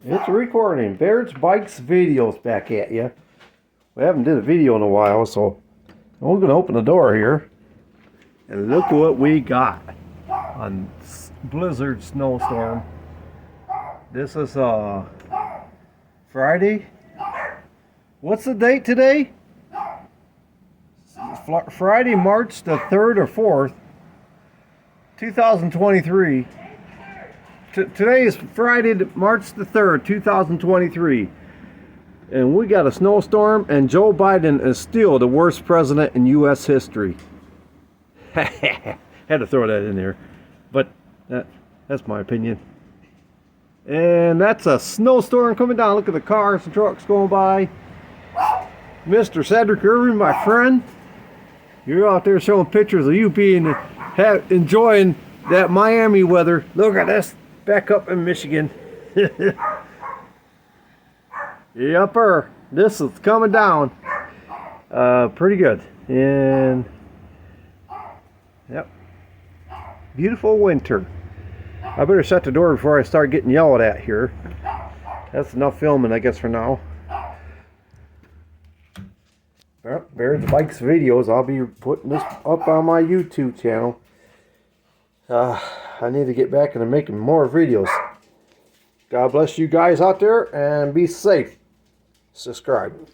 It's recording. Baird's Bikes videos back at you. We haven't did a video in a while, so we're going to open the door here. And look what we got on blizzard snowstorm. This is Friday. What's the date today? Friday, March the 3rd or 4th, 2023. Today is Friday, March the 3rd, 2023. And we got a snowstorm, and Joe Biden is still the worst president in U.S. history. Had to throw that in there. But that's my opinion. And that's a snowstorm coming down. Look at the cars and trucks going by. Mr. Cedric Irving, my friend. You're out there showing pictures of you enjoying that Miami weather. Look at this. Back up in Michigan. Yupper. This is coming down. Pretty good. And yep. Beautiful winter. I better shut the door before I start getting yelled at here. That's enough filming, I guess, for now. Baird's Bikes videos. I'll be putting this up on my YouTube channel. I need to get back into making more videos. God bless you guys out there, and be safe. Subscribe.